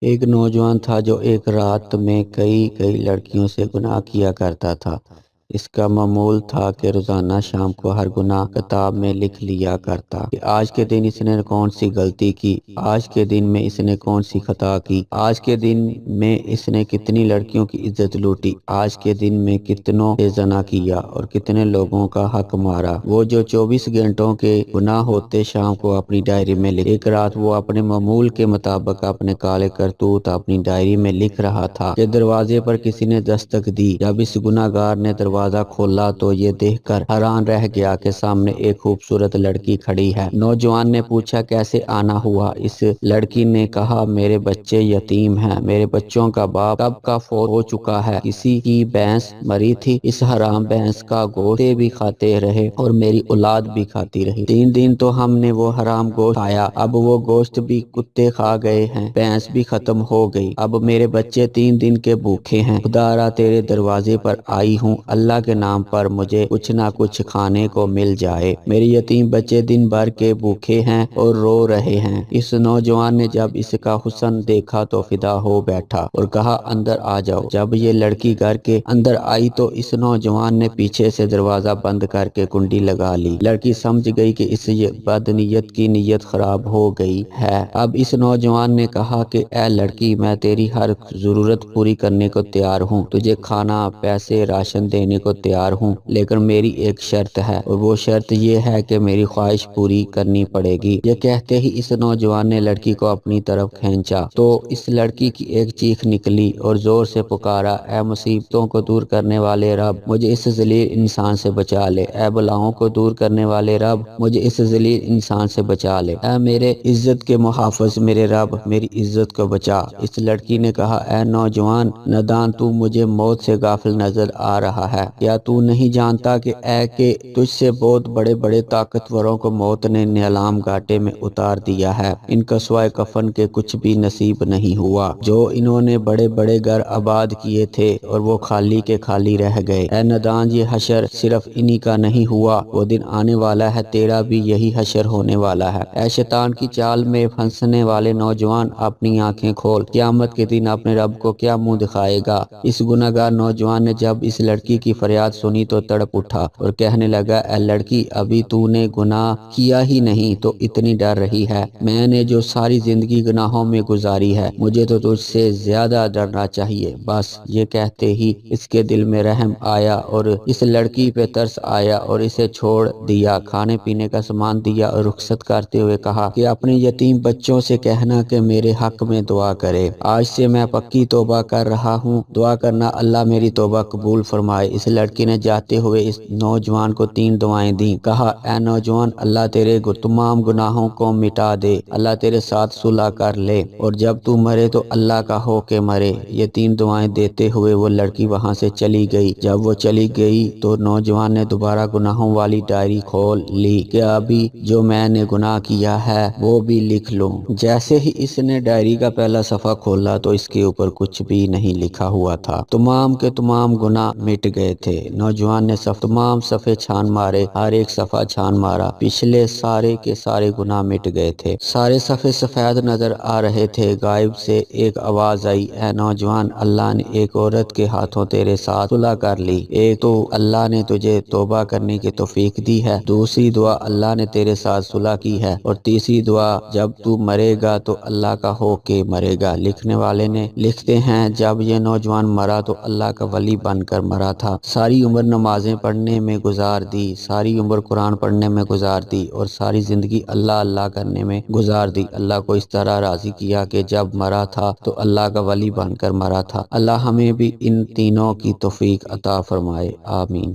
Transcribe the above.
ایک نوجوان تھا جو ایک رات میں کئی لڑکیوں سے گناہ کیا کرتا تھا۔ اس کا معمول تھا کہ روزانہ شام کو ہر گناہ کتاب میں لکھ لیا کرتا کہ آج کے دن اس نے کون سی غلطی کی، آج کے دن میں اس نے کون سی خطا کی، آج کے دن میں اس نے کتنی لڑکیوں کی عزت لوٹی، آج کے دن میں کتنوں سے زنا کیا اور کتنے لوگوں کا حق مارا۔ وہ جو 24 گھنٹوں کے گناہ ہوتے شام کو اپنی ڈائری میں لکھ۔ ایک رات وہ اپنے معمول کے مطابق اپنے کالے کرتوت اپنی ڈائری میں لکھ رہا تھا کہ دروازے پر کسی نے دستک دی۔ جب اس گناہ گار نے دروازہ کھولا تو یہ دیکھ کر حیران رہ گیا کہ سامنے ایک خوبصورت لڑکی کھڑی ہے۔ نوجوان نے پوچھا کیسے آنا ہوا؟ اس لڑکی نے کہا میرے بچے یتیم ہیں، میرے بچوں کا باپ کب کا فوت ہو چکا ہے، کسی کی بھینس مری تھی، اس حرام بھینس کا گوشت بھی کھاتے رہے اور میری اولاد بھی کھاتی رہی۔ 3 دن تو ہم نے وہ حرام گوشت کھایا، اب وہ گوشت بھی کتے کھا گئے ہیں، بھینس بھی ختم ہو گئی، اب میرے بچے 3 دن کے بھوکے ہیں۔ خدارا تیرے دروازے پر آئی ہوں، اللہ کے نام پر مجھے کچھ نہ کچھ کھانے کو مل جائے، میرے یتیم بچے دن بھر کے بھوکے ہیں اور رو رہے ہیں۔ اس نوجوان نے جب اس کا حسن دیکھا تو فدا ہو بیٹھا اور کہا اندر آ جاؤ۔ جب یہ لڑکی گھر کے اندر آئی تو اس نوجوان نے پیچھے سے دروازہ بند کر کے کنڈی لگا لی۔ لڑکی سمجھ گئی کہ اس بد نیت کی نیت خراب ہو گئی ہے۔ اب اس نوجوان نے کہا کہ اے لڑکی میں تیری ہر ضرورت پوری کرنے کو تیار ہوں، تجھے کھانا، پیسے، راشن دینے کو تیار ہوں، لیکن میری ایک شرط ہے اور وہ شرط یہ ہے کہ میری خواہش پوری کرنی پڑے گی۔ یہ کہتے ہی اس نوجوان نے لڑکی کو اپنی طرف کھینچا تو اس لڑکی کی ایک چیخ نکلی اور زور سے پکارا اے مصیبتوں کو دور کرنے والے رب مجھے اس ذلیل انسان سے بچا لے، اے بلاؤں کو دور کرنے والے رب مجھے اس ذلیل انسان سے بچا لے، اے میرے عزت کے محافظ میرے رب میری عزت کو بچا۔ اس لڑکی نے کہا اے نوجوان نادان، تو مجھے موت سے غافل نظر آ رہا ہے، کیا تو نہیں جانتا کہ تجھ سے بہت بڑے بڑے طاقتوروں کو موت نے نیلام گھاٹے میں اتار دیا ہے، ان کا سوائے کفن کے کچھ بھی نصیب نہیں ہوا، جو انہوں نے بڑے بڑے گھر آباد کیے تھے اور وہ خالی کے خالی رہ گئے۔ اے نادان یہ حشر صرف انہی کا نہیں ہوا، وہ دن آنے والا ہے تیرا بھی یہی حشر ہونے والا ہے۔ اے شیطان کی چال میں پھنسنے والے نوجوان اپنی آنکھیں کھول، قیامت کے دن اپنے رب کو کیا منہ دکھائے گا؟ اس گناہ گار نوجوان نے جب اس لڑکی کی فریاد سنی تو تڑپ اٹھا اور کہنے لگا اے لڑکی ابھی تو نے گناہ کیا ہی نہیں تو اتنی ڈر رہی ہے، میں نے جو ساری زندگی گناہوں میں گزاری ہے مجھے تو تجھ سے زیادہ ڈرنا چاہیے۔ بس یہ کہتے ہی اس کے دل میں رحم آیا اور اس لڑکی پہ ترس آیا اور اسے چھوڑ دیا، کھانے پینے کا سامان دیا اور رخصت کرتے ہوئے کہا کہ اپنے یتیم بچوں سے کہنا کہ میرے حق میں دعا کرے، آج سے میں پکی توبہ کر رہا ہوں، دعا کرنا اللہ میری توبہ قبول فرمائے۔ اس لڑکی نے جاتے ہوئے اس نوجوان کو 3 دعائیں دیں، کہا اے نوجوان اللہ تیرے تمام گناہوں کو مٹا دے، اللہ تیرے ساتھ صلح کر لے اور جب تو مرے تو اللہ کا ہو کے مرے۔ یہ 3 دعائیں دیتے ہوئے وہ لڑکی وہاں سے چلی گئی۔ جب وہ چلی گئی تو نوجوان نے دوبارہ گناہوں والی ڈائری کھول لی کہ ابھی جو میں نے گناہ کیا ہے وہ بھی لکھ لوں۔ جیسے ہی اس نے ڈائری کا پہلا صفحہ کھولا تو اس کے اوپر کچھ بھی نہیں لکھا ہوا تھا، تمام کے تمام گناہ مٹ گئے تھے۔ نوجوان نے تمام صفحے چھان مارے، ہر ایک صفحہ چھان مارا، پچھلے سارے کے سارے گناہ مٹ گئے تھے، سارے صفحے سفید نظر آ رہے تھے۔ غائب سے ایک آواز آئی اے نوجوان اللہ نے ایک عورت کے ہاتھوں تیرے ساتھ صلح کر لی، ایک تو اللہ نے تجھے توبہ کرنے کی توفیق دی ہے، دوسری دعا اللہ نے تیرے ساتھ صلح کی ہے اور تیسری دعا جب تو مرے گا تو اللہ کا ہو کے مرے گا۔ لکھنے والے نے لکھتے ہیں جب یہ نوجوان مرا تو اللہ کا ولی بن کر مرا تھا، ساری عمر نمازیں پڑھنے میں گزار دی، ساری عمر قرآن پڑھنے میں گزار دی اور ساری زندگی اللہ اللہ کرنے میں گزار دی۔ اللہ کو اس طرح راضی کیا کہ جب مرا تھا تو اللہ کا ولی بن کر مرا تھا۔ اللہ ہمیں بھی ان تینوں کی توفیق عطا فرمائے، آمین۔